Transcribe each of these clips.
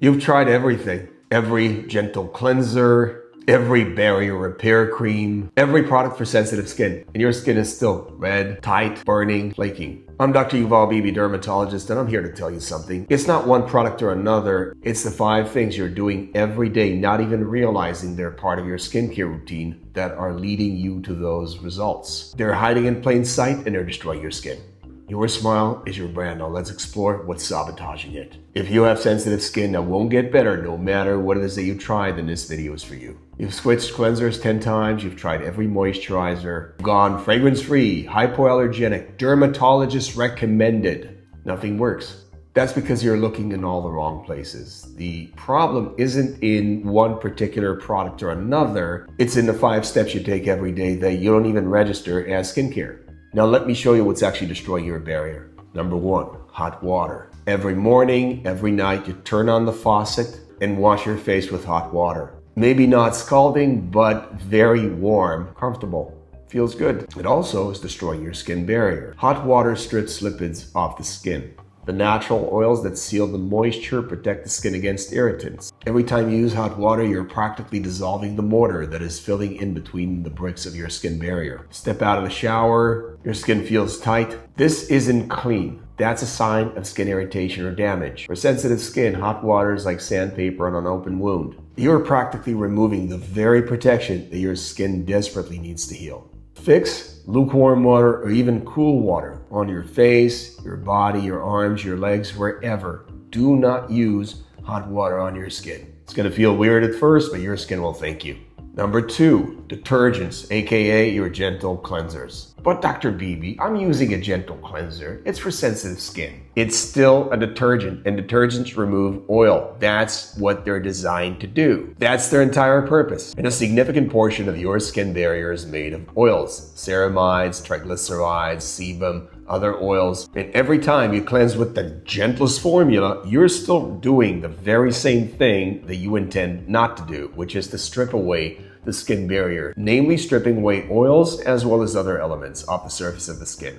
You've tried everything. Every gentle cleanser, every barrier repair cream, every product for sensitive skin, and your skin is still red, tight, burning, flaking. I'm Dr. Yuval, Bibi, Dermatologist, and I'm here to tell you something. It's not one product or another. It's the 5 things you're doing every day, not even realizing they're part of your skincare routine, that are leading you to those results. They're hiding in plain sight and they're destroying your skin. Your smile is your brand. Now let's explore what's sabotaging it. If you have sensitive skin that won't get better no matter what it is that you try, then this video is for you. You've switched cleansers 10 times, you've tried every moisturizer, gone fragrance-free, hypoallergenic, dermatologist recommended. Nothing works. That's because you're looking in all the wrong places. The problem isn't in one particular product or another, it's in the 5 steps you take every day that you don't even register as skincare. Now let me show you what's actually destroying your barrier. Number 1, hot water. Every morning, every night, you turn on the faucet and wash your face with hot water. Maybe not scalding, but very warm, comfortable. Feels good. It also is destroying your skin barrier. Hot water strips lipids off the skin. The natural oils that seal the moisture protect the skin against irritants. Every time you use hot water, you're practically dissolving the mortar that is filling in between the bricks of your skin barrier. Step out of the shower, your skin feels tight. This isn't clean. That's a sign of skin irritation or damage. For sensitive skin, hot water is like sandpaper on an open wound. You're practically removing the very protection that your skin desperately needs to heal. Fix lukewarm water or even cool water on your face, your body, your arms, your legs, wherever. Do not use hot water on your skin. It's going to feel weird at first, but your skin will thank you. Number 2, detergents, aka your gentle cleansers. But Dr. Bibi, I'm using a gentle cleanser. It's for sensitive skin. It's still a detergent, and detergents remove oil. That's what they're designed to do. That's their entire purpose. And a significant portion of your skin barrier is made of oils, ceramides, triglycerides, sebum, other oils. And every time you cleanse with the gentlest formula, you're still doing the very same thing that you intend not to do, which is to strip away the skin barrier, namely stripping away oils as well as other elements off the surface of the skin.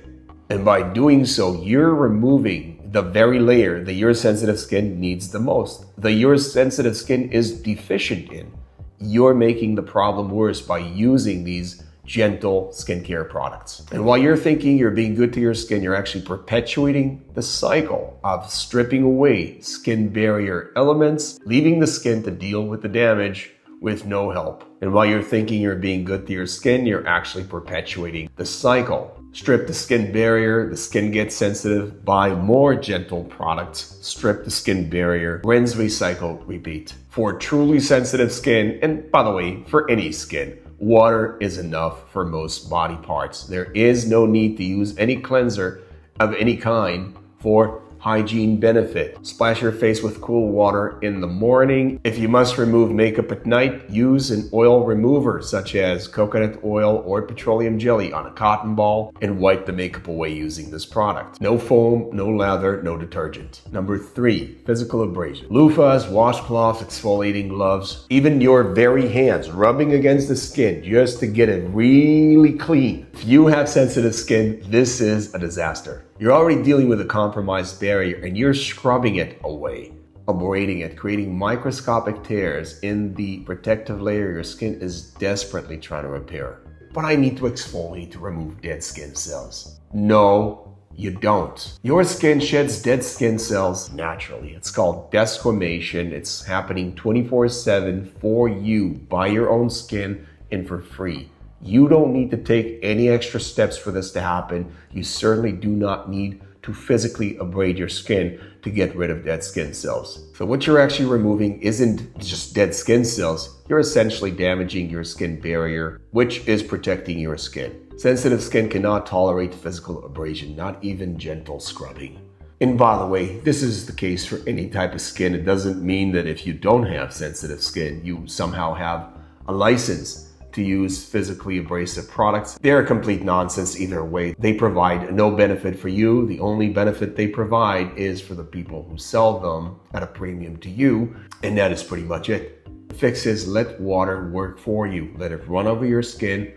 And by doing so, you're removing the very layer that your sensitive skin needs the most, that your sensitive skin is deficient in. You're making the problem worse by using these gentle skincare products. And while you're thinking you're being good to your skin, you're actually perpetuating the cycle of stripping away skin barrier elements, leaving the skin to deal with the damage with no help. And while you're thinking you're being good to your skin, you're actually perpetuating the cycle. Strip the skin barrier, the skin gets sensitive, buy more gentle products, strip the skin barrier, rinse, recycle, repeat. For truly sensitive skin, and by the way, for any skin, water is enough for most body parts. There is no need to use any cleanser of any kind for hygiene benefit. Splash your face with cool water in the morning. If you must remove makeup at night, use an oil remover such as coconut oil or petroleum jelly on a cotton ball and wipe the makeup away using this product. No foam, no lather, no detergent. Number 3, physical abrasion. Loofahs, washcloths, exfoliating gloves, even your very hands rubbing against the skin just to get it really clean. If you have sensitive skin, this is a disaster. You're already dealing with a compromised barrier and you're scrubbing it away, abrading it, creating microscopic tears in the protective layer your skin is desperately trying to repair. But I need to exfoliate to remove dead skin cells. No, you don't. Your skin sheds dead skin cells naturally. It's called desquamation. It's happening 24/7 for you, by your own skin, and for free. You don't need to take any extra steps for this to happen. You certainly do not need to physically abrade your skin to get rid of dead skin cells. So what you're actually removing isn't just dead skin cells. You're essentially damaging your skin barrier, which is protecting your skin. Sensitive skin cannot tolerate physical abrasion, not even gentle scrubbing. And by the way, this is the case for any type of skin. It doesn't mean that if you don't have sensitive skin, you somehow have a license to use physically abrasive products. They're complete nonsense either way. They provide no benefit for you. The only benefit they provide is for the people who sell them at a premium to you, and that is pretty much it. The fix is let water work for you. Let it run over your skin.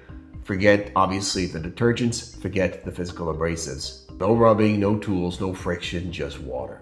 Forget, obviously, the detergents. Forget the physical abrasives. No rubbing, no tools, no friction, just water.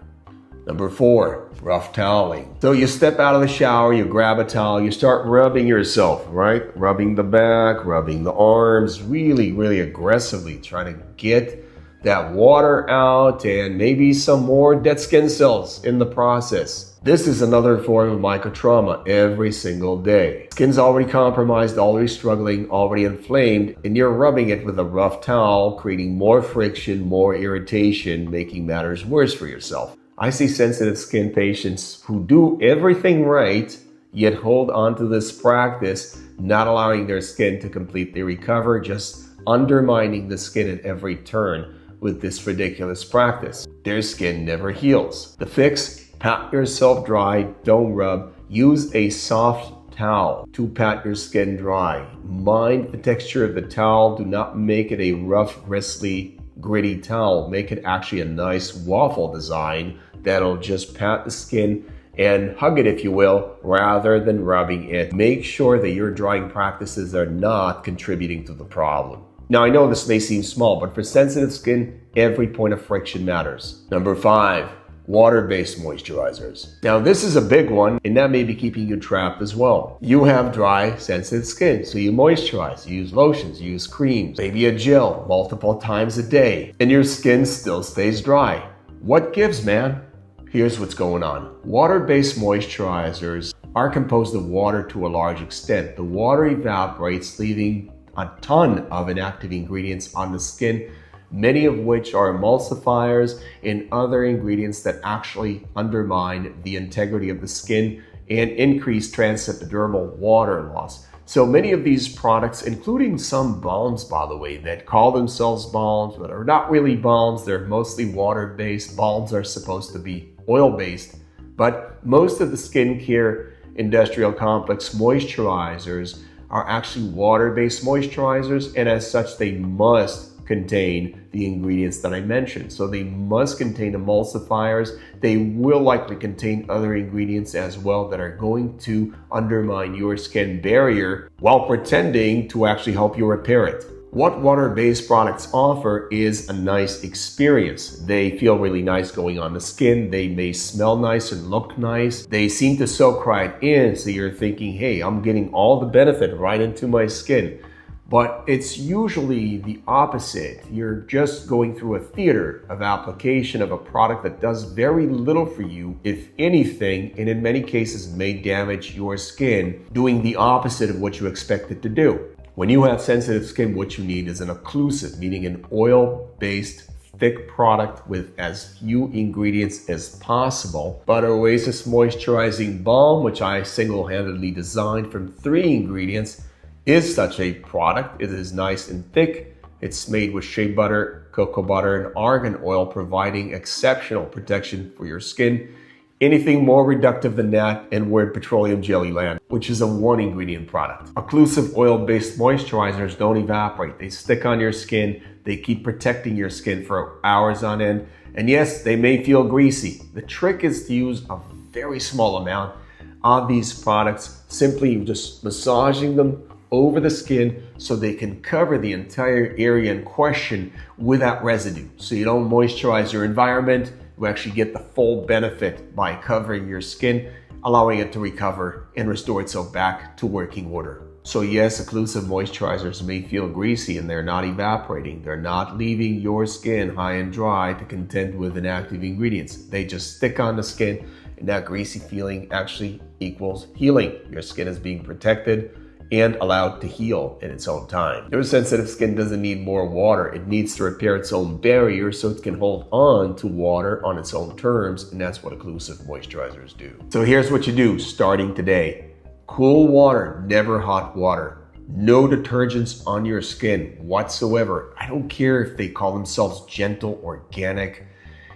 Number 4, rough toweling. So you step out of the shower, you grab a towel, you start rubbing yourself, right? Rubbing the back, rubbing the arms, really aggressively trying to get that water out and maybe some more dead skin cells in the process. This is another form of microtrauma every single day. Skin's already compromised, already struggling, already inflamed, and you're rubbing it with a rough towel, creating more friction, more irritation, making matters worse for yourself. I see sensitive skin patients who do everything right, yet hold on to this practice, not allowing their skin to completely recover, just undermining the skin at every turn with this ridiculous practice. Their skin never heals. The fix: pat yourself dry, don't rub. Use a soft towel to pat your skin dry. Mind the texture of the towel. Do not make it a rough, bristly, gritty towel. Make it actually a nice waffle design that'll just pat the skin and hug it, if you will, rather than rubbing it. Make sure that your drying practices are not contributing to the problem. Now, I know this may seem small, but for sensitive skin, every point of friction matters. Number 5, water-based moisturizers. Now, this is a big one, and that may be keeping you trapped as well. You have dry, sensitive skin, so you moisturize, you use lotions, you use creams, maybe a gel multiple times a day, and your skin still stays dry. What gives, man? Here's what's going on. Water-based moisturizers are composed of water to a large extent. The water evaporates, leaving a ton of inactive ingredients on the skin, many of which are emulsifiers and other ingredients that actually undermine the integrity of the skin and increase transepidermal water loss. So many of these products, including some balms, by the way, that call themselves balms, but are not really balms, they're mostly water-based. Balms are supposed to be oil-based, but most of the skincare industrial complex moisturizers are actually water-based moisturizers, and as such, they must contain the ingredients that I mentioned. So they must contain emulsifiers. They will likely contain other ingredients as well that are going to undermine your skin barrier while pretending to actually help you repair it. What water-based products offer is a nice experience. They feel really nice going on the skin. They may smell nice and look nice. They seem to soak right in, so you're thinking, hey, I'm getting all the benefit right into my skin. But it's usually the opposite. You're just going through a theater of application of a product that does very little for you, if anything, and in many cases may damage your skin, doing the opposite of what you expect it to do. When you have sensitive skin, what you need is an occlusive, meaning an oil-based thick product with as few ingredients as possible. But Oasis Moisturizing Balm, which I single-handedly designed from 3 ingredients, is such a product. It is nice and thick. It's made with shea butter, cocoa butter, and argan oil, providing exceptional protection for your skin. Anything more reductive than that, and we're in petroleum jelly land, which is a 1-ingredient product. Occlusive oil-based moisturizers don't evaporate. They stick on your skin. They keep protecting your skin for hours on end. And yes, they may feel greasy. The trick is to use a very small amount of these products, simply just massaging them over the skin so they can cover the entire area in question without residue. So you don't moisturize your environment. You actually get the full benefit by covering your skin, allowing it to recover and restore itself back to working order. So yes, occlusive moisturizers may feel greasy and they're not evaporating. They're not leaving your skin high and dry to contend with inactive ingredients. They just stick on the skin, and that greasy feeling actually equals healing. Your skin is being protected and allowed to heal in its own time. Your sensitive skin doesn't need more water. It needs to repair its own barrier so it can hold on to water on its own terms, and that's what occlusive moisturizers do. So here's what you do starting today. Cool water, never hot water. No detergents on your skin whatsoever. I don't care if they call themselves gentle, organic,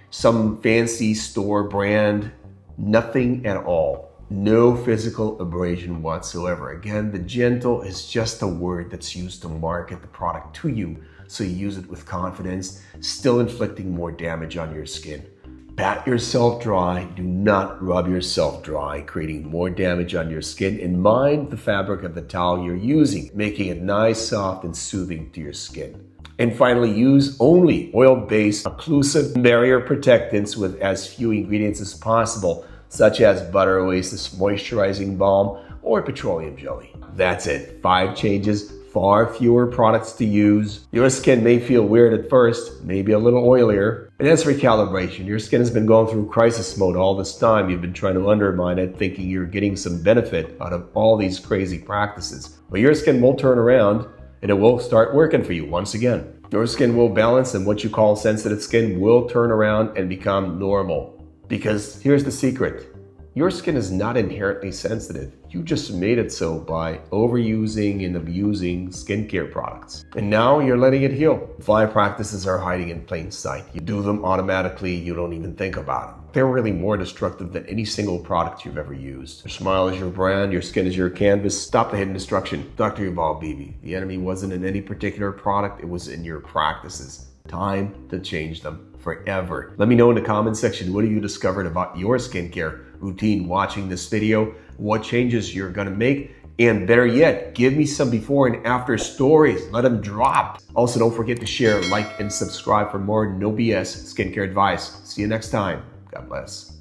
some fancy store brand, nothing at all. No physical abrasion whatsoever. Again, the gentle is just a word that's used to market the product to you, so you use it with confidence, still inflicting more damage on your skin. Pat yourself dry. Do not rub yourself dry, creating more damage on your skin. And mind the fabric of the towel you're using, making it nice, soft, and soothing to your skin. And finally, use only oil-based occlusive barrier protectants with as few ingredients as possible, such as butter, Oasis, moisturizing balm, or petroleum jelly. That's it. 5 changes, far fewer products to use. Your skin may feel weird at first, maybe a little oilier. And as for recalibration, your skin has been going through crisis mode all this time. You've been trying to undermine it, thinking you're getting some benefit out of all these crazy practices. But your skin will turn around and it will start working for you once again. Your skin will balance and what you call sensitive skin will turn around and become normal. Because here's the secret. Your skin is not inherently sensitive. You just made it so by overusing and abusing skincare products. And now you're letting it heal. 5 practices are hiding in plain sight. You do them automatically, you don't even think about them. They're really more destructive than any single product you've ever used. Your smile is your brand, your skin is your canvas. Stop the hidden destruction. Dr. Yuval, Bibi. The enemy wasn't in any particular product, it was in your practices. Time to change them forever. Let me know in the comment section, what have you discovered about your skincare routine watching this video, what changes you're gonna make, and better yet, give me some before and after stories. Let them drop. Also, don't forget to share, like, and subscribe for more no BS skincare advice. See you next time. God bless.